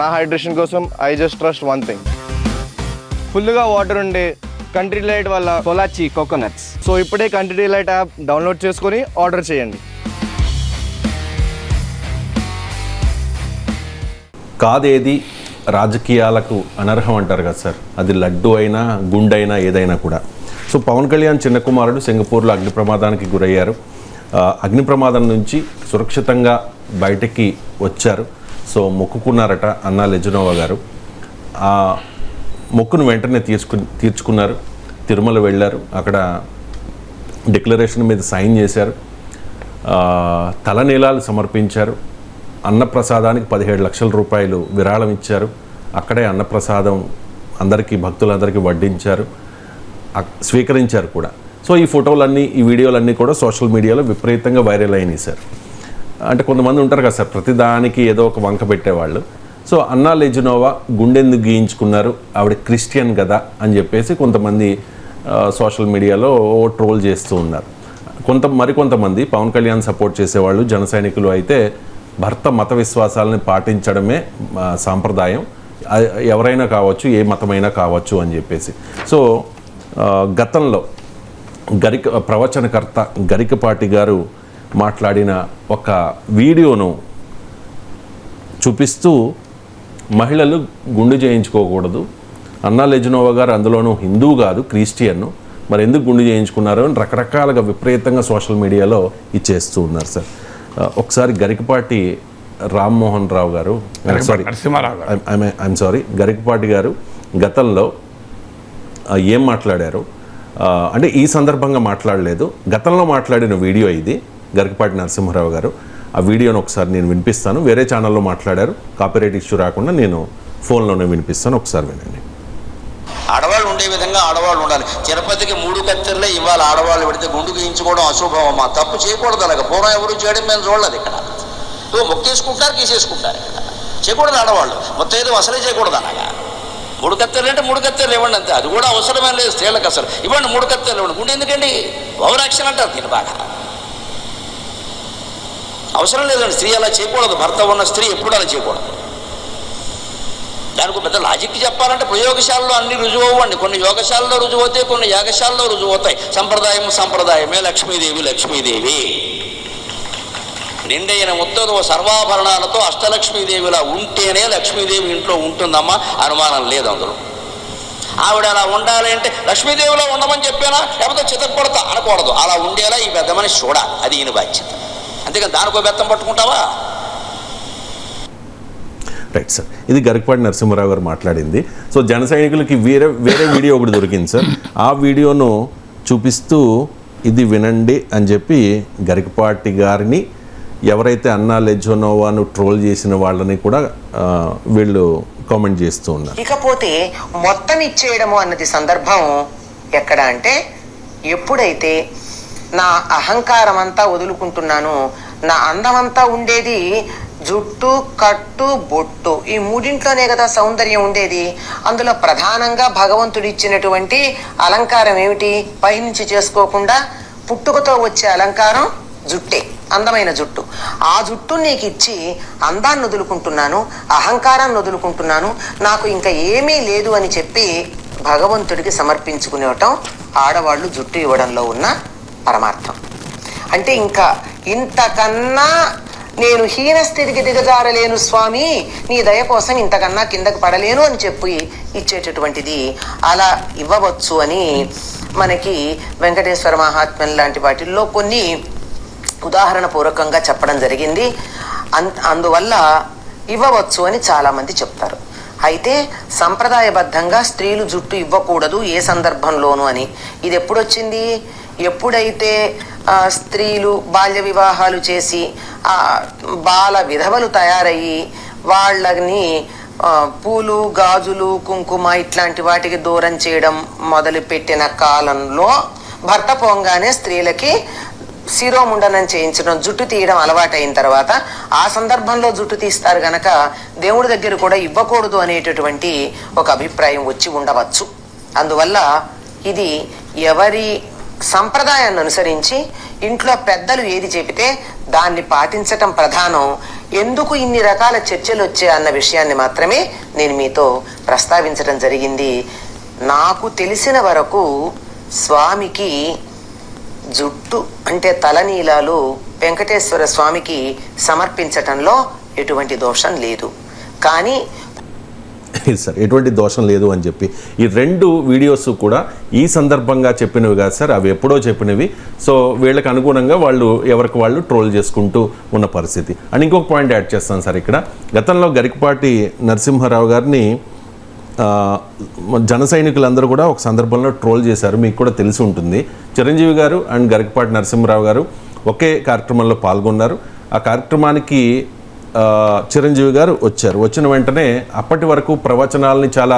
నా హైడ్రేషన్ కోసం I just trust one thing, ఫుల్గా వాటర్ ఉండే కంట్రీ డిలైట్ వల్ల పొలాచి కోకోనట్స్. సో ఇప్పుడే కంట్రీ డిలైట్ యాప్ డౌన్లోడ్ చేసుకొని ఆర్డర్ చేయండి. కాదేది రాజకీయాలకు అనర్హం అంటారు కదా సార్, అది లడ్డు అయినా గుండైనా ఏదైనా కూడా. సో పవన్ కళ్యాణ్ చిన్న కుమారుడు సింగపూర్లో అగ్ని ప్రమాదానికి గురయ్యారు. అగ్ని ప్రమాదం నుంచి సురక్షితంగా బయటికి వచ్చారు. సో మొక్కుకున్నారట అన్నా లెజనోవా గారు. ఆ మొక్కును వెంటనే తీర్చుకున్నారు. తిరుమల వెళ్ళారు, అక్కడ డిక్లరేషన్ మీద సైన్ చేశారు, తలనీలాలు సమర్పించారు. అన్నప్రసాదానికి 17 లక్షల రూపాయలు విరాళం ఇచ్చారు. అక్కడే అన్నప్రసాదం అందరికీ భక్తులందరికీ వడ్డించారు, స్వీకరించారు కూడా. సో ఈ ఫోటోలన్నీ ఈ వీడియోలన్నీ కూడా సోషల్ మీడియాలో విపరీతంగా వైరల్ అయినాయి సార్. అంటే కొంతమంది ఉంటారు కదా సార్, ప్రతిదానికి ఏదో ఒక వంక పెట్టేవాళ్ళు. సో అన్నా లెజనోవా గుండెందుకు గీయించుకున్నారు, ఆవిడ క్రిస్టియన్ కదా అని చెప్పేసి కొంతమంది సోషల్ మీడియాలో ట్రోల్ చేస్తూ ఉన్నారు. మరికొంతమంది పవన్ కళ్యాణ్ సపోర్ట్ చేసేవాళ్ళు, జన సైనికులు అయితే భర్త మత విశ్వాసాలని పాటించడమే సాంప్రదాయం, ఎవరైనా కావచ్చు, ఏ మతమైనా కావచ్చు అని చెప్పేసి. సో గతంలో ప్రవచనకర్త గరికపాటి గారు మాట్లాడిన ఒక వీడియోను చూపిస్తూ మహిళలు గుండు చేయించుకోకూడదు, అన్నా లెజనోవా గారు అందులోనూ హిందువు కాదు క్రిస్టియన్, మరి ఎందుకు గుండు చేయించుకున్నారు అని రకరకాలుగా విపరీతంగా సోషల్ మీడియాలో ఇచ్చేస్తూ ఉన్నారు సార్. ఒకసారి గరికపాటి రామ్మోహన్ రావు గారు, గరికపాటి గారు గతంలో ఏం మాట్లాడారు అంటే ఈ సందర్భంగా మాట్లాడలేదు, గతంలో మాట్లాడిన వీడియో ఇది. గరికపాటి నరసింహారావు గారు ఆ వీడియోను ఒకసారి నేను వినిపిస్తాను. వేరే ఛానల్లో మాట్లాడారు, కాపీరైట్ ఇష్యూ రాకుండా నేను ఫోన్లోనే వినిపిస్తాను, ఒకసారి వినండి. ఆడవాళ్ళు ఉండే విధంగా ఆడవాళ్ళు ఉండాలి. తిరుపతికి 3 కత్తెరలే ఇవాళ ఆడవాళ్ళు పెడితే గుండు గీయించుకోవడం అశుభం అమ్మా, తప్పు చేయకూడదు. అలాగే పూర్వం ఎవరు చేయడం మేము చూడలేదు. ఇక్కడ మొక్కేసుకుంటారు, గీసేసుకుంటారు. ఇక్కడ చేయకూడదు. ఆడవాళ్ళు మొత్తం ఏదో అసలే చేయకూడదు. అలాగా 3 కత్తెరలు అంటే 3 కత్తెరలు ఇవ్వండి అంతే, అది కూడా అవసరమే లేదు స్త్రీలకు. అసలు ఇవ్వండి 3 కత్తెరలు ఇవ్వండి. గుండె ఎందుకండి? ఓవర్ యాక్షన్ అంటారు దీని. బాగా అవసరం లేదండి. స్త్రీ అలా చేయకూడదు. భర్త ఉన్న స్త్రీ ఎప్పుడు అలా చేయకూడదు. దానికి పెద్ద లాజిక్ చెప్పాలంటే ప్రయోగశాలలో అన్ని రుజువు అవ్వండి. కొన్ని యోగశాలలో రుజువు అవుతాయి, కొన్ని యాగశాలలో రుజువు అవుతాయి. సంప్రదాయమే లక్ష్మీదేవి. నిండైన ముత్తతో సర్వాభరణాలతో అష్టలక్ష్మీదేవిలా ఉంటేనే లక్ష్మీదేవి ఇంట్లో ఉంటుందమ్మా, అనుమానం లేదు అందులో. ఆవిడ అలా ఉండాలి అంటే లక్ష్మీదేవిలో ఉండమని చెప్పానా, లేకపోతే చితక్కొడతా అనకూడదు. అలా ఉండేలా ఈ పెద్ద మనిషి చూడాలి, అది ఈయన బాధ్యత. అంతేకాని దానికో బెత్తం పట్టుకుంటావా? రైట్ సార్, ఇది గరికపాటి నరసింహారావు గారు మాట్లాడింది. సో జన సైనికులకి వేరే వీడియో ఒకటి దొరికింది సార్. ఆ వీడియోను చూపిస్తూ ఇది వినండి అని చెప్పి గరికపాటి గారిని, ఎవరైతే అన్నా లెజనోవాను ట్రోల్ చేసిన వాళ్ళని కూడా వీళ్ళు కామెంట్ చేస్తూ ఉన్నారు. ఇకపోతే మొత్తం ఇచ్చేయడము అన్నది సందర్భం ఎక్కడ అంటే, ఎప్పుడైతే నా అహంకారం అంతా వదులుకుంటున్నాను, నా అందమంతా ఉండేది జుట్టు, కట్టు, బొట్టు, ఈ 3ఇంట్లోనే కదా సౌందర్యం ఉండేది. అందులో ప్రధానంగా భగవంతుడు ఇచ్చినటువంటి అలంకారం ఏమిటి? పైనుంచి చేసుకోకుండా పుట్టుకతో వచ్చే అలంకారం జుట్టే, అందమైన జుట్టు. ఆ జుట్టు నీకు ఇచ్చి అందాన్ని వదులుకుంటున్నాను, అహంకారాన్ని వదులుకుంటున్నాను, నాకు ఇంకా ఏమీ లేదు అని చెప్పి భగవంతుడికి సమర్పించుకునేవటం ఆడవాళ్ళు జుట్టు ఇవ్వడంలో ఉన్న పరమార్థం. అంటే ఇంకా ఇంతకన్నా నేను హీన స్థితికి దిగజారలేను స్వామి, నీ దయ కోసం ఇంతకన్నా కిందకు పడలేను అని చెప్పి ఇచ్చేటటువంటిది అలా ఇవ్వవచ్చు అని మనకి వెంకటేశ్వర మహాత్మ్యం లాంటి వాటిల్లో కొన్ని ఉదాహరణ పూర్వకంగా చెప్పడం జరిగింది. అందువల్ల ఇవ్వవచ్చు అని చాలామంది చెప్తారు. అయితే సంప్రదాయబద్ధంగా స్త్రీలు జుట్టు ఇవ్వకూడదు ఏ సందర్భంలోనూ అని ఇది ఎప్పుడొచ్చింది? ఎప్పుడైతే స్త్రీలు బాల్య వివాహాలు చేసి బాల విధవలు తయారయ్యి వాళ్ళని పూలు, గాజులు, కుంకుమ ఇట్లాంటి వాటికి దూరం చేయడం మొదలుపెట్టిన కాలంలో భర్త పోంగానే స్త్రీలకి శిరోముండనం చేయించడం, జుట్టు తీయడం అలవాటైన తర్వాత ఆ సందర్భంలో జుట్టు తీస్తారు గనక దేవుడి దగ్గర కూడా ఇవ్వకూడదు అనేటటువంటి ఒక అభిప్రాయం వచ్చి ఉండవచ్చు. అందువల్ల ఇది ఎవరి సంప్రదాయాన్ని అనుసరించి ఇంట్లో పెద్దలు ఏది చెబితే దాన్ని పాటించటం ప్రధానం. ఎందుకు ఇన్ని రకాల చర్చలు వచ్చాయి అన్న విషయాన్ని మాత్రమే నేను మీతో ప్రస్తావించడం జరిగింది. నాకు తెలిసిన వరకు స్వామికి జుట్టు అంటే తలనీలాలు వెంకటేశ్వర స్వామికి సమర్పించటంలో ఎటువంటి దోషం లేదు. కానీ సార్ ఎటువంటి దోషం లేదు అని చెప్పి ఈ 2 వీడియోస్ కూడా ఈ సందర్భంగా చెప్పినవి కాదు సార్, అవి ఎప్పుడో చెప్పినవి. సో వీళ్ళకి అనుగుణంగా వాళ్ళు ఎవరికి వాళ్ళు ట్రోల్ చేసుకుంటూ ఉన్న పరిస్థితి. అండ్ ఇంకొక పాయింట్ యాడ్ చేస్తాను సార్, ఇక్కడ గతంలో గరికపాటి నరసింహారావు గారిని జన సైనికులందరూ కూడా ఒక సందర్భంలో ట్రోల్ చేశారు, మీకు కూడా తెలిసి ఉంటుంది. చిరంజీవి గారు అండ్ గరికపాటి నరసింహారావు గారు ఒకే కార్యక్రమంలో పాల్గొన్నారు. ఆ కార్యక్రమానికి చిరంజీవి గారు వచ్చారు. వచ్చిన వెంటనే అప్పటి వరకు ప్రవచనాలని చాలా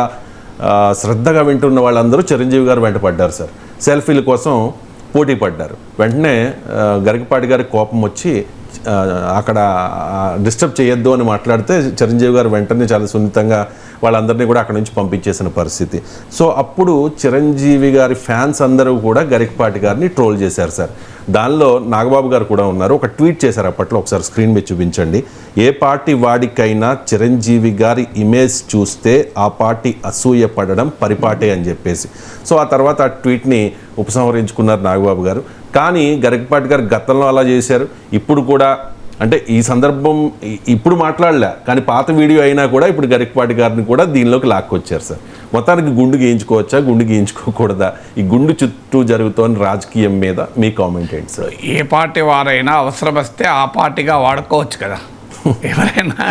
శ్రద్ధగా వింటున్న వాళ్ళందరూ చిరంజీవి గారు వెంట పడ్డారు సార్, సెల్ఫీల కోసం పోటీ పడ్డారు. వెంటనే గరికపాటి గారి కోపం వచ్చి అక్కడ డిస్టర్బ్ చేయొద్దు అని మాట్లాడితే చిరంజీవి గారు వెంటనే చాలా సున్నితంగా వాళ్ళందరినీ కూడా అక్కడ నుంచి పంపించేసిన పరిస్థితి. సో అప్పుడు చిరంజీవి గారి ఫ్యాన్స్ అందరూ కూడా గరికపాటి గారిని ట్రోల్ చేశారు సార్. దానిలో నాగబాబు గారు కూడా ఉన్నారు. ఒక ట్వీట్ చేశారు అప్పట్లో, ఒకసారి స్క్రీన్ మీద చూపించండి. ఏ పార్టీ వాడికైనా చిరంజీవి గారి ఇమేజ్ చూస్తే ఆ పార్టీ అసూయ పడడం పరిపాటే అని చెప్పేసి. సో ఆ తర్వాత ఆ ట్వీట్ని ఉపసంహరించుకున్నారు నాగబాబు గారు. కానీ గరికపాటి గారు గతంలో అలా చేశారు, ఇప్పుడు కూడా. అంటే ఈ సందర్భం ఇప్పుడు మాట్లాడలే, కానీ పాత వీడియో అయినా కూడా ఇప్పుడు గరికపాటి గారిని కూడా దీనిలోకి లాక్కొచ్చారు సార్. మొత్తానికి గుండు గీయించుకోవచ్చా, గుండు గీయించుకోకూడదా, ఈ గుండు చుట్టూ జరుగుతున్న రాజకీయం మీద మీ కామెంట్ ఏంటి సార్? ఏ పార్టీ వారైనా అవసరం వస్తే ఆ పార్టీగా వాడుకోవచ్చు కదా ఎవరైనా.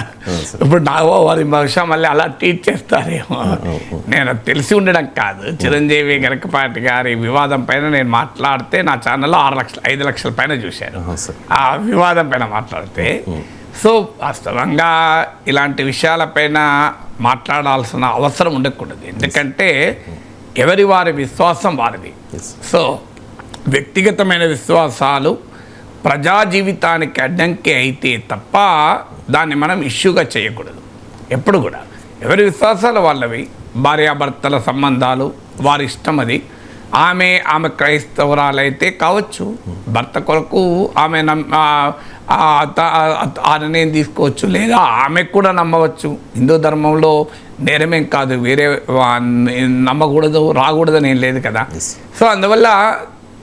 ఇప్పుడు వారి బహుశా మళ్ళీ అలా ట్వీట్ చేస్తారేమో, నేను తెలిసి ఉండడం కాదు. చిరంజీవి గరికపాటి గారి వివాదం పైన నేను మాట్లాడితే నా ఛానల్లో 5 లక్షల పైన చూశాను ఆ వివాదం పైన మాట్లాడితే. సో వాస్తవంగా ఇలాంటి విషయాలపైన మాట్లాడాల్సిన అవసరం ఉండకూడదు, ఎందుకంటే ఎవరి వారి విశ్వాసం వారిది. సో వ్యక్తిగతమైన విశ్వాసాలు ప్రజా జీవితానికి అడ్డంకి అయితే తప్ప దాన్ని మనం ఇష్యూగా చేయకూడదు ఎప్పుడు కూడా. ఎవరి విశ్వాసాలు వాళ్ళవి, భార్యాభర్తల సంబంధాలు వారి ఇష్టం అది. ఆమె క్రైస్తవురాలైతే కావచ్చు, భర్త కొరకు ఆమె ఆ నిర్ణయం తీసుకోవచ్చు, లేదా ఆమె కూడా నమ్మవచ్చు. హిందూ ధర్మంలో నేరమేం కాదు, వేరే నమ్మకూడదు రాకూడదని ఏం లేదు కదా. సో అందువల్ల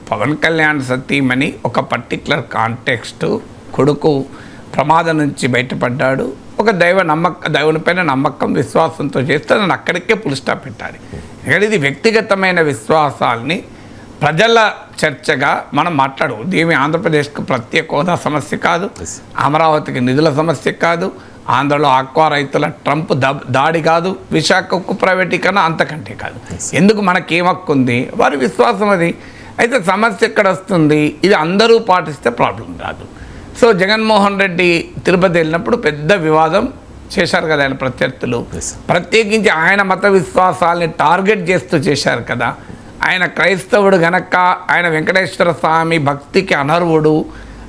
పవన్ కళ్యాణ్ సతీమణి ఒక పర్టికులర్ కాంటెక్స్ట్, కొడుకు ప్రమాదం నుంచి బయటపడ్డాడు, ఒక దేవుని పైన నమ్మకం విశ్వాసంతో చేస్తే నన్ను అక్కడికే పుల్ స్టాప్ పెట్టాలి. ఎందుకంటే ఇది వ్యక్తిగతమైన విశ్వాసాలని ప్రజల చర్చగా మనం మాట్లాడవు. దీని ఆంధ్రప్రదేశ్కు ప్రత్యేక హోదా సమస్య కాదు, అమరావతికి నిధుల సమస్య కాదు, ఆంధ్రలో ఆక్వా రైతుల ట్రంప్ దాడి కాదు, విశాఖ ఉక్కు ప్రైవేటీకరణ అంతకంటే కాదు. ఎందుకు మనకేం హక్కు ఉంది, వారి విశ్వాసం అది. అయితే సమస్య ఎక్కడ వస్తుంది, ఇది అందరూ పాటిస్తే ప్రాబ్లం రాదు. సో జగన్మోహన్ రెడ్డి తిరుపతి వెళ్ళినప్పుడు పెద్ద వివాదం చేశారు కదా ఆయన ప్రత్యర్థులు, ప్రత్యేకించి ఆయన మత విశ్వాసాలని టార్గెట్ చేస్తూ చేశారు కదా. ఆయన క్రైస్తవుడు గనక ఆయన వెంకటేశ్వర స్వామి భక్తికి అనర్వుడు,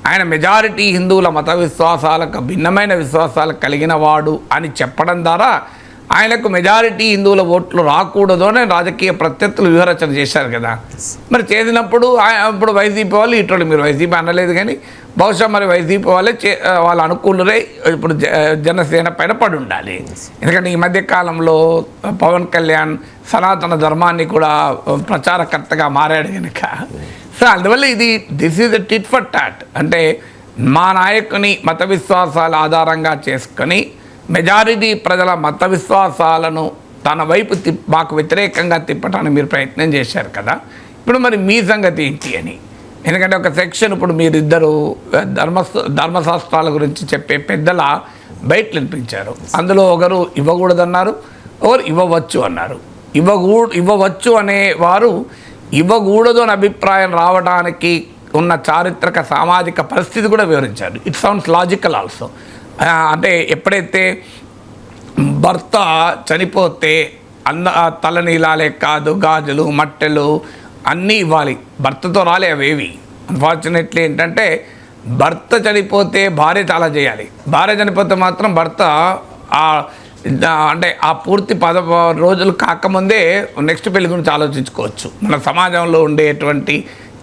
ఆయన మెజారిటీ హిందువుల మత విశ్వాసాలకు భిన్నమైన విశ్వాసాలు కలిగిన వాడు అని చెప్పడం ద్వారా ఆయనకు మెజారిటీ హిందువుల ఓట్లు రాకూడదు అని రాజకీయ ప్రత్యర్థులు వ్యూహరచన చేశారు కదా. మరి చేసినప్పుడు ఇప్పుడు వైసీపీ వాళ్ళు ఇటువంటి, మీరు వైసీపీ అనలేదు కానీ బహుశా మరి వైసీపీ వాళ్ళే వాళ్ళ అనుకూలురై ఇప్పుడు జనసేన పైన పడి ఉండాలి. ఎందుకంటే ఈ మధ్య కాలంలో పవన్ కళ్యాణ్ సనాతన ధర్మాన్ని కూడా ప్రచారకర్తగా మారాడు కనుక. సో అందువల్ల this is a tit for tat. అంటే మా నాయకుని మత విశ్వాసాల ఆధారంగా చేసుకొని మెజారిటీ ప్రజల మత విశ్వాసాలను తన వైపు మాకు వ్యతిరేకంగా తిప్పడానికి మీరు ప్రయత్నం చేశారు కదా. ఇప్పుడు మరి మీ సంగతి ఏంటి అని. ఎందుకంటే ఒక సెక్షన్ ఇప్పుడు మీరిద్దరు ధర్మశాస్త్రాల గురించి చెప్పే పెద్దల బయట వినిపించారు. అందులో ఒకరు ఇవ్వకూడదన్నారు, ఒకరు ఇవ్వవచ్చు అన్నారు. ఇవ్వవచ్చు అనేవారు ఇవ్వకూడదు అని అభిప్రాయం రావడానికి ఉన్న చారిత్రక సామాజిక పరిస్థితి కూడా వివరించారు. It sounds logical also. అంటే ఎప్పుడైతే భర్త చనిపోతే తలనీలాలే కాదు, గాజులు మట్టెలు అన్నీ ఇవ్వాలి. భర్తతో రాలే అవేవి. అన్ఫార్చునేట్లీ ఏంటంటే భర్త చనిపోతే భార్య చాలా చేయాలి. భార్య చనిపోతే మాత్రం భర్త అంటే ఆ పూర్తి 10 రోజులు కాకముందే నెక్స్ట్ పెళ్లి గురించి ఆలోచించుకోవచ్చు. మన సమాజంలో ఉండేటువంటి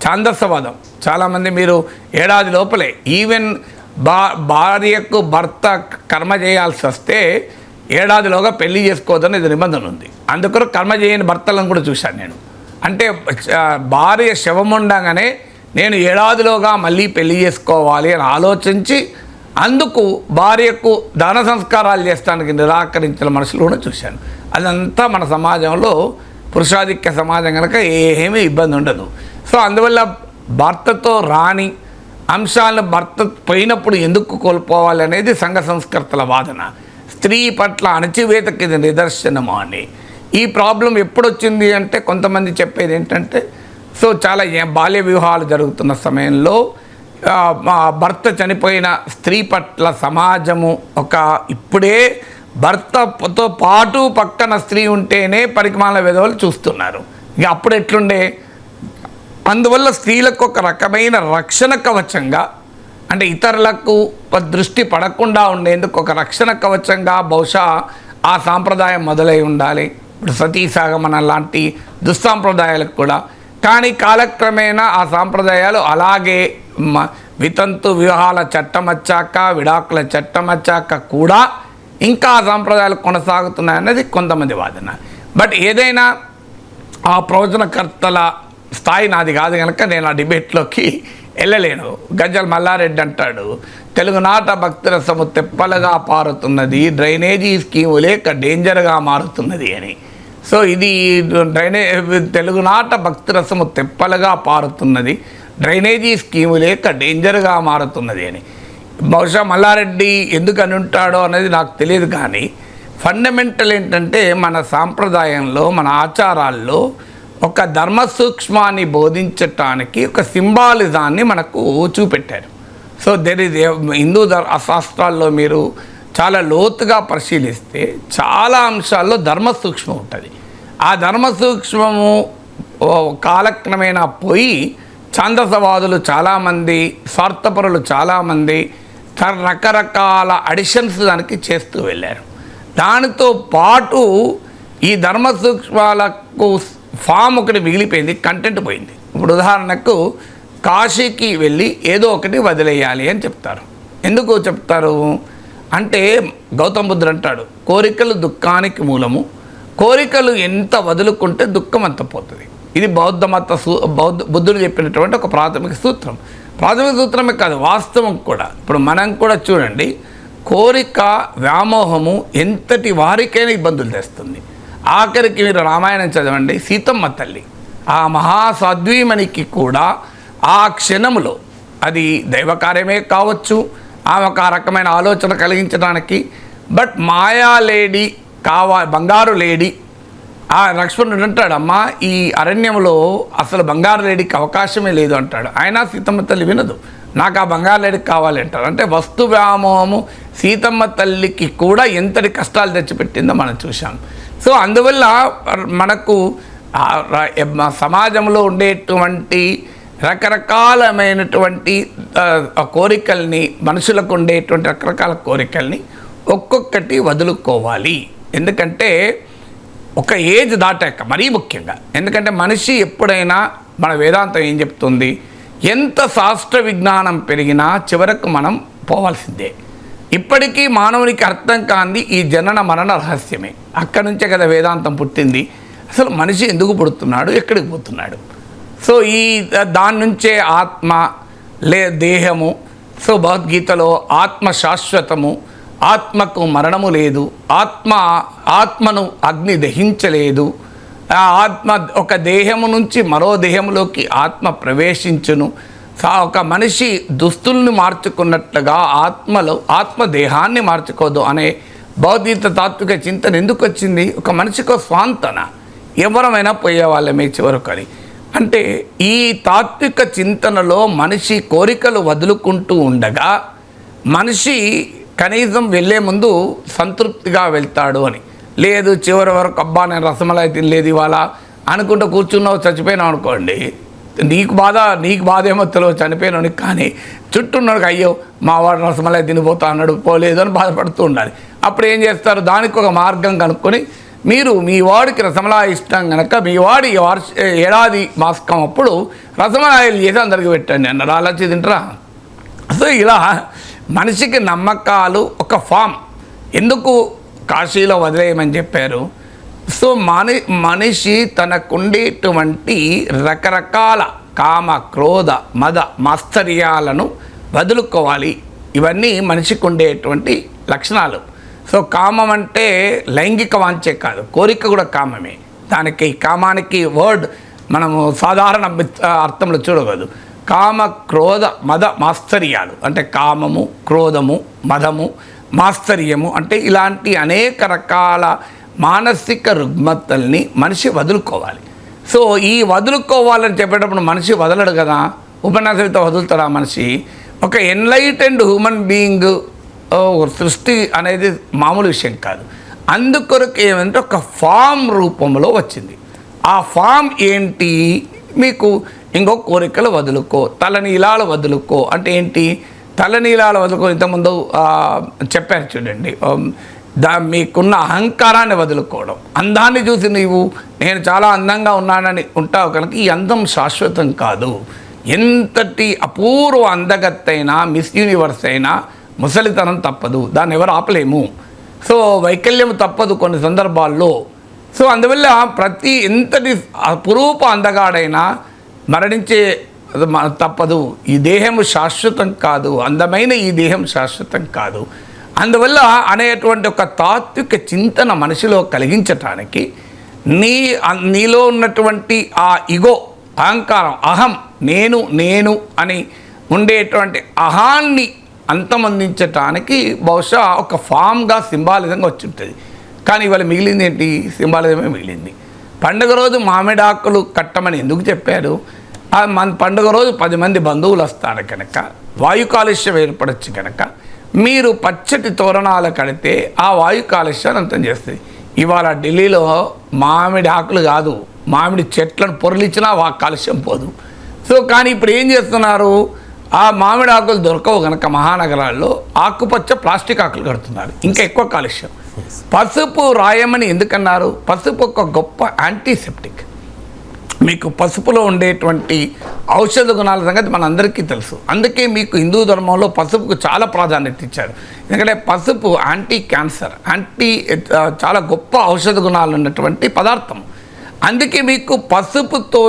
ఛాందసవాదం. చాలామంది మీరు ఏడాది లోపలే ఈవెన్ భార్యకు భర్త కర్మ చేయాల్సి వస్తే ఏడాదిలోగా పెళ్లి చేసుకోవద్దని ఇది నిబంధన ఉంది. అందుకని కర్మ చేయని భర్తలను కూడా చూశాను నేను. అంటే భార్య శవం ఉండగానే నేను ఏడాదిలోగా మళ్ళీ పెళ్లి చేసుకోవాలి అని ఆలోచించి అందుకు భార్యకు దాన సంస్కారాలు చేస్తానికి నిరాకరించిన మనుషులు కూడా చూశాను. అదంతా మన సమాజంలో పురుషాధిక్య సమాజం కనుక ఏమీ ఇబ్బంది ఉండదు. సో అందువల్ల భర్తతో రాని అంశాలను భర్త పోయినప్పుడు ఎందుకు కోల్పోవాలి అనేది సంఘ సంస్కర్తల వాదన. స్త్రీ పట్ల అణచివేతకి ఇది నిదర్శనము అని. ఈ ప్రాబ్లం ఎప్పుడు వచ్చింది అంటే కొంతమంది చెప్పేది ఏంటంటే, సో చాలా బాల్య వివాహాలు జరుగుతున్న సమయంలో భర్త చనిపోయిన స్త్రీ పట్ల సమాజము ఇప్పుడే భర్తతో పాటు పక్కన స్త్రీ ఉంటేనే పరిమాణ విధవలు చూస్తున్నారు. ఇక అప్పుడు ఎట్లుండే? అందువల్ల స్త్రీలకు ఒక రకమైన రక్షణ కవచంగా, అంటే ఇతరులకు దృష్టి పడకుండా ఉండేందుకు ఒక రక్షణ కవచంగా బహుశా ఆ సాంప్రదాయం మొదలై ఉండాలి. ఇప్పుడు సతీసాగమనం లాంటి దుస్సాంప్రదాయాలకు కూడా. కానీ కాలక్రమేణా ఆ సాంప్రదాయాలు అలాగే వితంతు వివాహాల చట్టం వచ్చాక, విడాకుల చట్టం వచ్చాక కూడా ఇంకా ఆ సాంప్రదాయాలు కొనసాగుతున్నాయన్నది కొంతమంది వాదన. బట్ ఏదైనా ఆ ప్రవచనకర్తల స్థాయి నాది కాదు కనుక నేను ఆ డిబేట్లోకి వెళ్ళలేను. గజ్జల మల్లారెడ్డి అంటాడు, తెలుగునాట భక్తిరసము తెప్పలుగా పారుతున్నది, డ్రైనేజీ స్కీము లేక డేంజర్గా మారుతున్నది అని. సో ఇది తెలుగునాట భక్తిరసము తెప్పలుగా పారుతున్నది, డ్రైనేజీ స్కీము లేక డేంజర్గా మారుతున్నది అని. బహుశా మల్లారెడ్డి ఎందుకు అని ఉంటాడో అనేది నాకు తెలియదు. కానీ ఫండమెంటల్ ఏంటంటే మన సాంప్రదాయంలో, మన ఆచారాల్లో ఒక ధర్మ సూక్ష్మాన్ని బోధించటానికి ఒక సింబాలిజాన్ని మనకు చూపెట్టారు. సో హిందూ శాస్త్రాల్లో మీరు చాలా లోతుగా పరిశీలిస్తే చాలా అంశాల్లో ధర్మ సూక్ష్మం ఉంటుంది. ఆ ధర్మ సూక్ష్మము కాలక్రమేణా పోయి ఛాందసవాదులు చాలామంది, స్వార్థపరులు చాలామంది రకరకాల అడిషన్స్ దానికి చేస్తూ వెళ్ళారు. దానితో పాటు ఈ ధర్మ సూక్ష్మాలకు ఫామ్ ఒకటి మిగిలిపోయింది, కంటెంట్ పోయింది. ఇప్పుడు ఉదాహరణకు కాశీకి వెళ్ళి ఏదో ఒకటి వదిలేయాలి అని చెప్తారు. ఎందుకు చెప్తారు అంటే గౌతమ బుద్ధుడు అంటాడు, కోరికలు దుఃఖానికి మూలము, కోరికలు ఎంత వదులుకుంటే దుఃఖం అంత పోతుంది. ఇది బుద్ధుడు చెప్పినటువంటి ఒక ప్రాథమిక సూత్రం. ప్రాథమిక సూత్రమే కాదు, వాస్తవం కూడా. ఇప్పుడు మనం కూడా చూడండి, కోరిక వ్యామోహము ఎంతటి వారికైనా ఇబ్బందులు తెస్తుంది. ఆఖరికి మీరు రామాయణం చదవండి, సీతమ్మ తల్లి ఆ మహాసాధ్వీమణికి కూడా ఆ క్షణములో అది దైవకార్యమే కావచ్చు, ఆమె ఒక రకమైన ఆలోచన కలిగించడానికి, బట్ మాయా లేడీ బంగారు లేడీ. ఆ లక్ష్మణుడు అంటాడు, అమ్మ ఈ అరణ్యంలో అసలు బంగారు లేడీకి అవకాశమే లేదు అంటాడు. అయినా సీతమ్మ తల్లి వినదు, నాకు ఆ బంగారు లేడీకి కావాలి అంటారు. అంటే వస్తు వ్యామోహము సీతమ్మ తల్లికి కూడా ఎంతటి కష్టాలు తెచ్చిపెట్టిందో మనం చూసాం. సో అందువల్ల మనకు సమాజంలో ఉండేటువంటి రకరకాలమైనటువంటి కోరికల్ని, మనుషులకు ఉండేటువంటి రకరకాల కోరికల్ని ఒక్కొక్కటి వదులుకోవాలి. ఎందుకంటే ఒక ఏజ్ దాటాక మరీ ముఖ్యంగా, ఎందుకంటే మనిషి ఎప్పుడైనా, మన వేదాంతం ఏం చెప్తుంది, ఎంత శాస్త్ర విజ్ఞానం పెరిగినా చివరకు మనం పోవాల్సిందే. ఇప్పటికీ మానవునికి అర్థం కాంది ఈ జనన మరణ రహస్యమే. అక్కడి నుంచే కదా వేదాంతం పుట్టింది. అసలు మనిషి ఎందుకు పుడుతున్నాడు, ఎక్కడికి పోతున్నాడు? సో దాని నుంచే ఆత్మ దేహము. సో భగవద్గీతలో ఆత్మ శాశ్వతము, ఆత్మకు మరణము లేదు, ఆత్మను అగ్ని దహించలేదు, ఆత్మ ఒక దేహము నుంచి మరో దేహంలోకి ఆత్మ ప్రవేశించును. ఒక మనిషి దుస్తుల్ని మార్చుకున్నట్లుగా ఆత్మ దేహాన్ని మార్చుకోదు అనే భౌతిక తాత్విక చింతన ఎందుకు వచ్చింది? ఒక మనిషికి స్వాంతన, ఎవరమైనా పోయేవాళ్ళమే చివరికని. అంటే ఈ తాత్విక చింతనలో మనిషి కోరికలు వదులుకుంటూ ఉండగా మనిషి కనీసం వెళ్ళే ముందు సంతృప్తిగా వెళ్తాడు అని. లేదు చివరి వరకు అబ్బా నేను రసమలై తినలేదు ఇవాళ అనుకుంటూ కూర్చున్నావు, చచ్చిపోయినావు అనుకోండి, నీకు బాధ ఏమో తెలియదు చనిపోయినానికి. కానీ చుట్టూ ఉన్నాడు, అయ్యో మా వాడు రసమలై తినిపోతా అన్నాడు, పోలేదు అని బాధపడుతూ ఉండాలి. అప్పుడు ఏం చేస్తారు? దానికి ఒక మార్గం కనుక్కొని మీరు మీ వాడికి రసమలాయి ఇష్టం కనుక మీ వాడి ఏడాది మాసకం అప్పుడు రసమలాయిలు చేసి అందరికి పెట్టండి అన్నారు. అలా తింటారా? సో ఇలా మనిషికి నమ్మకాలు ఒక ఫామ్. ఎందుకు కాశీలో వదిలేయమని చెప్పారు? సో మనిషి తనకుండేటువంటి రకరకాల కామ, క్రోధ, మద, మాత్సర్యాలను వదులుకోవాలి. ఇవన్నీ మనిషికి ఉండేటువంటి లక్షణాలు. సో కామం అంటే లైంగిక వాంఛే కాదు, కోరిక కూడా కామమే. దానికి కామానికి వర్డ్ మనము సాధారణ అర్థంలో చూడకూడదు. కామ, క్రోధ, మద, మాత్సర్యాలు అంటే కామము, క్రోధము, మదము, మాత్సర్యము అంటే ఇలాంటి అనేక రకాల మానసిక రుగ్మతల్ని మనిషి వదులుకోవాలి. సో ఈ వదులుకోవాలని చెప్పేటప్పుడు మనిషి వదలడు కదా. ఉపన్యాసంతో వదులుతాడా మనిషి? ఒక ఎన్లైటెండ్ హ్యూమన్ బీయింగ్ సృష్టి అనేది మామూలు విషయం కాదు. అందుకొరకు ఏమంటే ఒక ఫామ్ రూపంలో వచ్చింది. ఆ ఫామ్ ఏంటి? మీకు ఇంకో కోరికలు వదులుకో, తలనీలాలు వదులుకో అంటే ఏంటి? తలనీలాలు వదులుకో ఇంతకుముందు చెప్పారు చూడండి. మీకున్న అహంకారాన్ని వదులుకోవడం. అందాన్ని చూసి నేను చాలా అందంగా ఉన్నానని ఉంటావు కనుక ఈ అందం శాశ్వతం కాదు. ఎంతటి అపూర్వ అందగత్తైనా, మిస్ యూనివర్స్ అయినా ముసలితనం తప్పదు, దాన్ని ఎవరు ఆపలేము. సో వైకల్యం తప్పదు కొన్ని సందర్భాల్లో. సో అందువల్ల ఎంతటి అపురూప అందగాడైనా మరణించే తప్పదు. ఈ దేహము శాశ్వతం కాదు, అందమైన ఈ దేహం శాశ్వతం కాదు. అందువల్ల అనేటువంటి ఒక తాత్విక చింతన మనిషిలో కలిగించటానికి నీలో ఉన్నటువంటి ఆ ఇగో, అహంకారం, అహం, నేను అని ఉండేటువంటి అహాన్ని అంతమందించటానికి బహుశా ఒక ఫామ్గా సింబాలిజంగా వచ్చి ఉంటుంది. కానీ ఇవాళ మిగిలింది ఏంటి? సింబాలిజమే మిగిలింది. పండుగ రోజు మామిడాకులు కట్టమని ఎందుకు చెప్పారు? మన పండుగ రోజు 10 మంది బంధువులు వస్తారు కనుక, వాయు కాలుష్యం ఏర్పడచ్చు కనుక మీరు పచ్చటి తోరణాలు కడితే ఆ వాయు కాలుష్యాన్ని అంతం చేస్తుంది. ఇవాళ ఢిల్లీలో మామిడి ఆకులు కాదు, మామిడి చెట్లను పొరలిచ్చినా కాలుష్యం పోదు. సో కానీ ఇప్పుడు ఏం చేస్తున్నారు? ఆ మామిడి ఆకులు దొరకవు కనుక మహానగరాల్లో ఆకుపచ్చ ప్లాస్టిక్ ఆకులు కడుతున్నారు, ఇంకా ఎక్కువ కాలుష్యం. పసుపు రాయమని ఎందుకన్నారు? పసుపు ఒక గొప్ప యాంటీసెప్టిక్. మీకు పసుపులో ఉండేటువంటి ఔషధ గుణాల సంగతి మనందరికీ తెలుసు. అందుకే మీకు హిందూ ధర్మంలో పసుపుకు చాలా ప్రాధాన్యత ఇచ్చారు. ఎందుకంటే పసుపు యాంటీ క్యాన్సర్, చాలా గొప్ప ఔషధ గుణాలు ఉన్నటువంటి పదార్థం. అందుకే మీకు పసుపుతో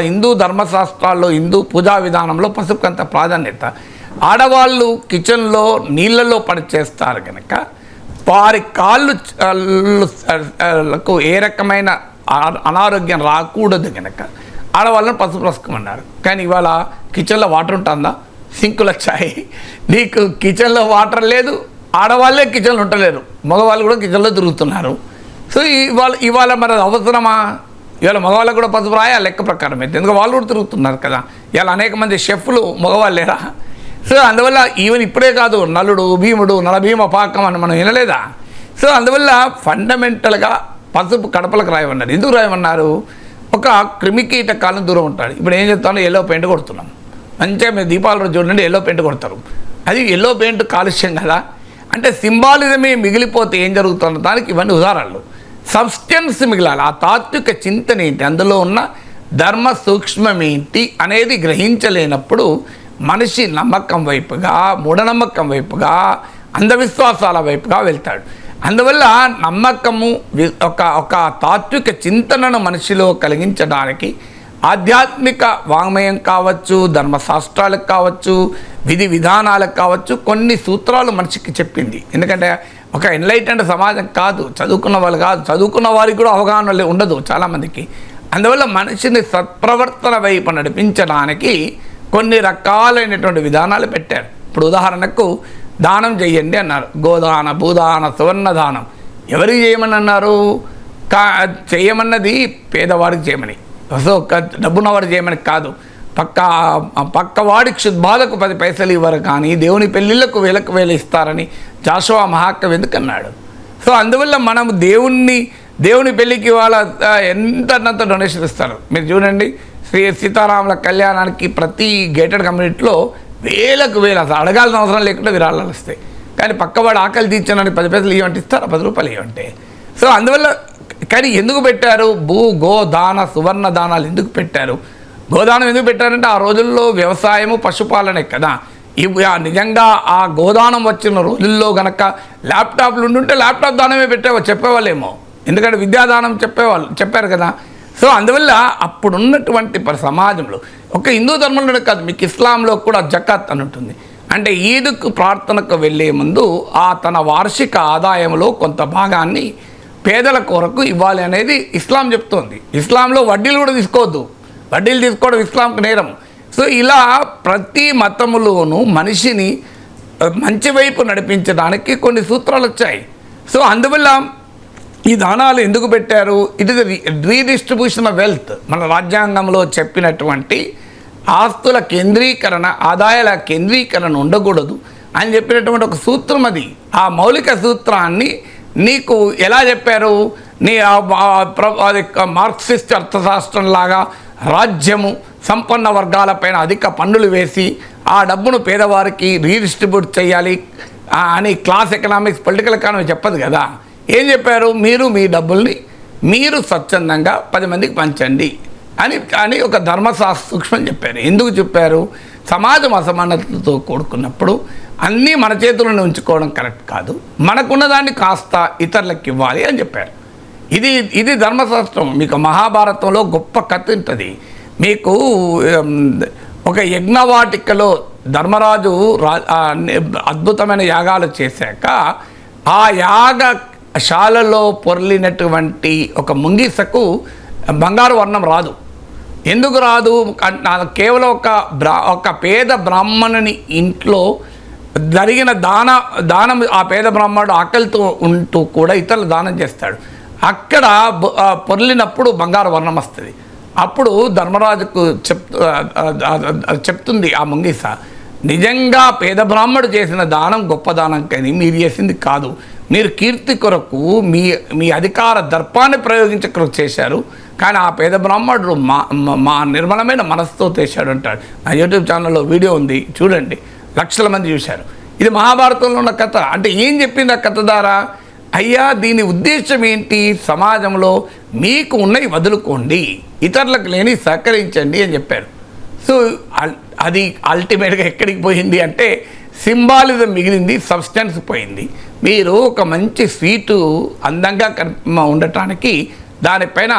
హిందూ ధర్మశాస్త్రాల్లో, హిందూ పూజా విధానంలో పసుపుకి అంత ప్రాధాన్యత. ఆడవాళ్ళు కిచెన్లో నీళ్ళలో పనిచేస్తారు కనుక వారి కాళ్ళకు ఏ రకమైన అనారోగ్యం రాకూడదు కనుక ఆడవాళ్ళని పసుపు రాసుకోమన్నారు. కానీ ఇవాళ కిచెన్లో వాటర్ ఉంటుందా? సింకులు వచ్చాయి, నీకు కిచెన్లో వాటర్ లేదు, ఆడవాళ్ళే కిచెన్లో ఉండలేరు, మగవాళ్ళు కూడా కిచెన్లో తిరుగుతున్నారు. సో ఇవాళ మరి అది అవసరమా? ఇవాళ మగవాళ్ళకు కూడా పసుపు రాయా లెక్క ప్రకారం అయితే, ఎందుకంటే వాళ్ళు కూడా తిరుగుతున్నారు కదా. ఇవాళ అనేక మంది షెఫ్లు మగవాళ్ళు లేరా? సో అందువల్ల ఈవెన్ ఇప్పుడే కాదు, నలుడు, భీముడు, నలభీమ పాకం అని మనం వినలేదా? సో అందువల్ల ఫండమెంటల్గా పసుపు కడపలకు రాయమన్నారు. ఎందుకు రాయమన్నారు? ఒక క్రిమికీటకాలను దూరం ఉంటాడు. ఇప్పుడు ఏం చెప్తాను? ఎల్లో పెయింట్ కొడుతున్నాం. మంచిగా మీరు దీపావళి రోజు చూడండి, ఎల్లో పెయింట్ కొడతారు. అది ఎల్లో పెయింట్ కాలుష్యం కదా. అంటే సింబాలిజమే మిగిలిపోతే ఏం జరుగుతుందో దానికి ఇవన్నీ ఉదాహరణలు. సబ్స్టెన్స్ మిగిలాలి. ఆ తాత్విక చింతన ఏంటి, అందులో ఉన్న ధర్మ సూక్ష్మం ఏంటి అనేది గ్రహించలేనప్పుడు మనిషి నమ్మకం వైపుగా, మూఢనమ్మకం వైపుగా, అంధవిశ్వాసాల వైపుగా వెళ్తాడు. అందువల్ల నమ్మకము ఒక తాత్విక చింతనను మనిషిలో కలిగించడానికి ఆధ్యాత్మిక వాంగ్మయం కావచ్చు, ధర్మశాస్త్రాలకు కావచ్చు, విధి విధానాలకు కావచ్చు, కొన్ని సూత్రాలు మనిషికి చెప్పింది. ఎందుకంటే ఒక ఎన్లైటెండ్ సమాజం కాదు, చదువుకున్న వాళ్ళు కాదు, చదువుకున్న వారికి కూడా అవగాహన ఉండదు చాలామందికి. అందువల్ల మనిషిని సత్ప్రవర్తన వైపు నడిపించడానికి కొన్ని రకాలైనటువంటి విధానాలు పెట్టారు. ఇప్పుడు ఉదాహరణకు దానం చెయ్యండి అన్నారు. గోదాన, భూదాన, సువర్ణ దానం. ఎవరికి చేయమని అన్నారు? చేయమన్నది పేదవాడికి చేయమని, సో డబ్బున్నవాడికి చేయమని కాదు. పక్కవాడికి క్షుద్బాధకు 10 పైసలు ఇవ్వరు కానీ దేవుని పెళ్ళిళ్ళకు వేలకు వేలు ఇస్తారని జాషువా మహాకవి ఎందుకన్నాడు? సో అందువల్ల మనం దేవుని పెళ్ళికి వాళ్ళ ఎంతంత డొనేషన్ ఇస్తారు. మీరు చూడండి, శ్రీ సీతారాముల కళ్యాణానికి ప్రతి గేటెడ్ కమ్యూనిటీలో వేలకు వేలు, అసలు అడగాల్సిన అవసరం లేకుండా విరాళాలు వస్తాయి. కానీ పక్కవాడు ఆకలి తీర్చానని 10 పైసలు ఇవ్వంటే ఇస్తారా? 10 రూపాయలు ఇవ్వంటే. సో అందువల్ల కానీ ఎందుకు పెట్టారు? గో దాన సువర్ణ దానాలు ఎందుకు పెట్టారు? గోదానం ఎందుకు పెట్టారంటే ఆ రోజుల్లో వ్యవసాయము పశుపాలనే కదా. నిజంగా ఆ గోదానం వచ్చిన రోజుల్లో గనక ల్యాప్టాప్లు ఉండుంటే ల్యాప్టాప్ దానమే చెప్పేవాళ్ళేమో, ఎందుకంటే విద్యాదానం చెప్పారు కదా. సో అందువల్ల అప్పుడున్నటువంటి సమాజంలో ఒక హిందూ ధర్మంలోనే కాదు, మీకు ఇస్లాంలో కూడా జకాత్ అని ఉంటుంది. అంటే ఈద్కు ప్రార్థనకు వెళ్ళే ముందు తన వార్షిక ఆదాయంలో కొంత భాగాన్ని పేదల కొరకు ఇవ్వాలి అనేది ఇస్లాం చెప్తోంది. ఇస్లాంలో వడ్డీలు కూడా తీసుకోవద్దు, వడ్డీలు తీసుకోవడం ఇస్లాంకు నేరం. సో ఇలా ప్రతి మతములోనూ మనిషిని మంచి వైపు నడిపించడానికి కొన్ని సూత్రాలు వచ్చాయి. సో అందువల్ల ఈ దానాలు ఎందుకు పెట్టారు? It is redistribution of wealth. మన రాజ్యాంగంలో చెప్పినటువంటి ఆస్తుల కేంద్రీకరణ, ఆదాయాల కేంద్రీకరణ ఉండకూడదు అని చెప్పినటువంటి ఒక సూత్రం అది. ఆ మౌలిక సూత్రాన్ని నీకు ఎలా చెప్పారు? నీ మార్క్సిస్ట్ అర్థశాస్త్రంలాగా రాజ్యము సంపన్న వర్గాలపైన అధిక పన్నులు వేసి ఆ డబ్బును పేదవారికి రీడిస్ట్రిబ్యూట్ చేయాలి అని క్లాస్ ఎకనామిక్స్, పొలిటికల్ ఎకానమీ చెప్పదు కదా. ఏం చెప్పారు? మీరు మీ డబ్బుల్ని మీరు స్వచ్ఛందంగా 10 మందికి పంచండి అని ఒక ధర్మశాస్త్ర సూక్ష్మం చెప్పారు. ఎందుకు చెప్పారు? సమాజం అసమానతలతో కూడుకున్నప్పుడు అన్నీ మన చేతులను ఉంచుకోవడం కరెక్ట్ కాదు, మనకున్న దాన్ని కాస్త ఇతరులకు ఇవ్వాలి అని చెప్పారు. ఇది ధర్మశాస్త్రం. మీకు మహాభారతంలో గొప్ప కథ ఉంటుంది. మీకు ఒక యజ్ఞవాటికలో ధర్మరాజు అద్భుతమైన యాగాలు చేశాక ఆ యాగశాలలో పొర్లినటువంటి ఒక ముంగిసకు బంగారు వర్ణం రాదు. ఎందుకు రాదు? కేవలం ఒక పేద బ్రాహ్మణుని ఇంట్లో జరిగిన దానం ఆ పేద బ్రాహ్మణుడు ఆకలితో ఉంటూ కూడా ఇతరులు దానం చేస్తాడు. అక్కడ పొర్లినప్పుడు బంగారు వర్ణం వస్తుంది. అప్పుడు ధర్మరాజుకు చెప్తుంది ఆ ముంగిస, నిజంగా పేద బ్రాహ్మణుడు చేసిన దానం గొప్ప దానం, కానీ మీరు చేసింది కాదు. మీరు కీర్తి కొరకు మీ అధికార దర్పాన్ని ప్రయోగించే కొరకు చేశారు, కానీ ఆ పేద బ్రాహ్మణుడు మా నిర్మలమైన మనసుతో చేశాడు అంటాడు. నా యూట్యూబ్ ఛానల్లో వీడియో ఉంది, చూడండి, లక్షల మంది చూశారు. ఇది మహాభారతంలో ఉన్న కథ. అంటే ఏం చెప్పింది ఆ కథ ద్వారా? అయ్యా, దీని ఉద్దేశం ఏంటి? సమాజంలో మీకు ఉన్నవి వదులుకోండి, ఇతరులకు లేని సహకరించండి అని చెప్పారు. సో అది అల్టిమేట్గా ఎక్కడికి పోయింది అంటే సింబాలిజం మిగిలింది, సబ్స్టెన్స్ పోయింది. మీరు ఒక మంచి స్వీటు అందంగా ఉండటానికి దానిపైన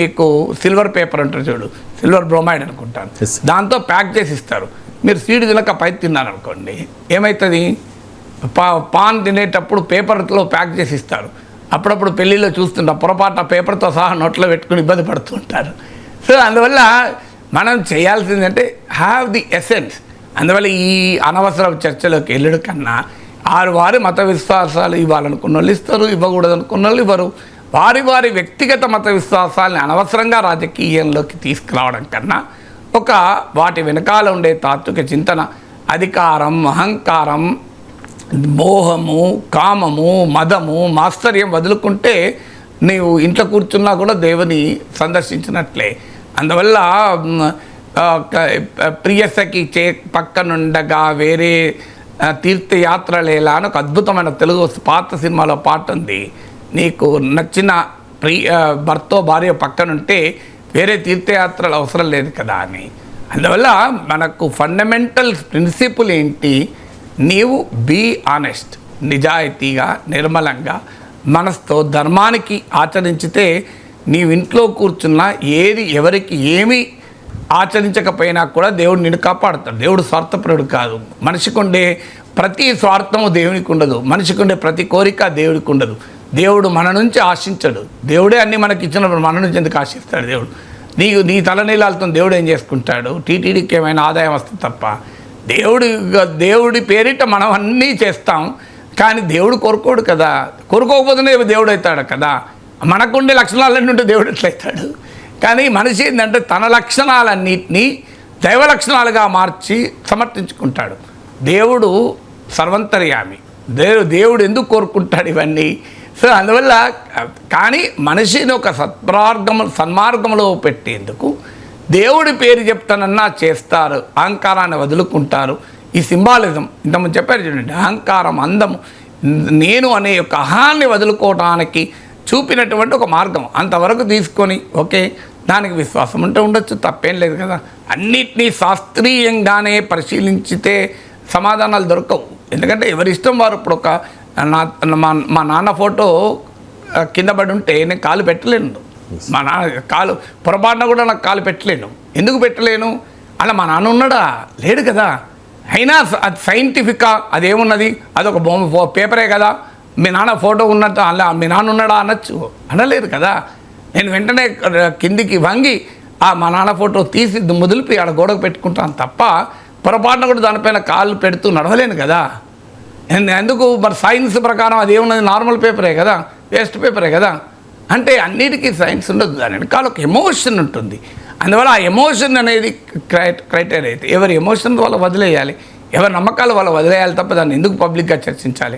మీకు సిల్వర్ పేపర్ ఉంటుంది చూడు, సిల్వర్ బ్రోమైడ్ అనుకుంటాను, దాంతో ప్యాక్ చేసి ఇస్తారు. మీరు స్వీట్ తినక పై తిన్నారనుకోండి, ఏమవుతుంది? పాన్ తినేటప్పుడు పేపర్లో ప్యాక్ చేసి ఇస్తారు. అప్పుడప్పుడు పెళ్ళిలో చూస్తుంటాం, పొరపాటు పేపర్తో సహా నోట్లో పెట్టుకుని ఇబ్బంది పడుతూ ఉంటారు. సో అందువల్ల మనం చేయాల్సిందంటే హ్యావ్ ది ఎసెన్స్. అందువల్ల ఈ అనవసర చర్చలోకి వెళ్ళడం కన్నా వారి మత విశ్వాసాలు ఇవ్వాలనుకున్న వాళ్ళు ఇస్తారు, ఇవ్వకూడదు అనుకున్న వాళ్ళు ఇవ్వరు. వారి వ్యక్తిగత మత విశ్వాసాలని అనవసరంగా రాజకీయంలోకి తీసుకురావడం కన్నా వాటి వెనకాల ఉండే తాత్విక చింతన, అధికారం, అహంకారం, మోహము, కామము, మదము, మాత్సర్యం వదులుకుంటే నీవు ఇంట్లో కూర్చున్నా కూడా దేవుని సందర్శించినట్లే. అందువల్ల ప్రియసఖి పక్కనుండగా వేరే తీర్థయాత్రలేలా అని ఒక అద్భుతమైన తెలుగు పాత సినిమాలో పాట ఉంది. నీకు నచ్చిన భర్త భార్య పక్కనుంటే వేరే తీర్థయాత్రలు అవసరం లేదు కదా అని. అందువల్ల మనకు ఫండమెంటల్ ప్రిన్సిపుల్ ఏంటి? నీవు బీ ఆనెస్ట్, నిజాయితీగా, నిర్మలంగా, మనసుతో ధర్మానికి ఆచరించితే నీవు ఇంట్లో కూర్చున్నా ఏది ఎవరికి ఏమీ ఆచరించకపోయినా కూడా దేవుడు నిన్ను కాపాడుతాడు. దేవుడు స్వార్థపరుడు కాదు. మనిషికి ఉండే ప్రతి స్వార్థము దేవునికి ఉండదు, మనిషికి ఉండే ప్రతి కోరిక దేవుడికి ఉండదు. దేవుడు మన నుంచి ఆశించడు. దేవుడే అన్నీ మనకి ఇచ్చినప్పుడు మన నుంచి ఎందుకు ఆశిస్తాడు? దేవుడు నీ తలనీళ్ళతో దేవుడు ఏం చేసుకుంటాడు? టీటీడీకి ఏమైనా ఆదాయం వస్తుంది తప్ప. దేవుడి పేరిట మనం అన్నీ చేస్తాం, కానీ దేవుడు కోరుకోడు కదా. కోరుకోకపోతేనే దేవుడు అవుతాడు కదా. మనకుండే లక్షణాలన్నీ ఉంటే దేవుడు ఎట్లయితాడు? కానీ మనిషి ఏంటంటే తన లక్షణాలన్నింటినీ దైవ లక్షణాలుగా మార్చి సమర్థించుకుంటాడు. దేవుడు సర్వంతర్యామి. దేవుడు ఎందుకు కోరుకుంటాడు ఇవన్నీ? సో అందువల్ల కానీ మనిషిని ఒక సన్మార్గంలో పెట్టేందుకు దేవుడి పేరు చెప్తానన్నా చేస్తారు, అహంకారాన్ని వదులుకుంటారు. ఈ సింబాలిజం ఇంతకుముందు చెప్పారు చూడండి, అహంకారం, అందము, నేను అనే ఒక అహాన్ని వదులుకోవడానికి చూపినటువంటి ఒక మార్గం. అంతవరకు తీసుకొని ఓకే దానికి విశ్వాసం ఉంటే ఉండొచ్చు, తప్పేం లేదు కదా. అన్నిటినీ శాస్త్రీయంగానే పరిశీలించితే సమాధానాలు దొరకవు. ఎందుకంటే ఎవరి ఇష్టం వారు. ఇప్పుడు ఒక మా నాన్న ఫోటో కింద పడి ఉంటే నేను కాలు పెట్టలేను. మా నాన్న కాలు పొరపాటున కూడా నాకు కాలు పెట్టలేను. ఎందుకు పెట్టలేను? అలా మా నాన్న ఉన్నాడా? లేడు కదా. అయినా అది సైంటిఫిక్గా అదేమున్నది, అదొక బొమ్మ పేపరే కదా. మీ నాన్న ఫోటో ఉన్నట్టు అలా మీ నాన్న ఉన్నాడా అనొచ్చు, అనలేదు కదా. నేను వెంటనే కిందికి వంగి మా నాన్న ఫోటో తీసి మొదలుపి ఆడ గోడకు పెట్టుకుంటాను తప్ప పొరపాటున కూడా దానిపైన కాళ్ళు పెడుతూ నడవలేను కదా. ఎందుకు మరి సైన్స్ ప్రకారం అదేమున్నది, నార్మల్ పేపరే కదా, వేస్ట్ పేపరే కదా. అంటే అన్నిటికీ సైన్స్ ఉండదు, దాని వెనకాల ఒక ఎమోషన్ ఉంటుంది. అందువల్ల ఆ ఎమోషన్ అనేది క్రైటీరియా అయితే ఎవరి ఎమోషన్ వాళ్ళు వదిలేయాలి, ఎవరి నమ్మకాలు వాళ్ళు వదిలేయాలి తప్ప దాన్ని ఎందుకు పబ్లిక్గా చర్చించాలి.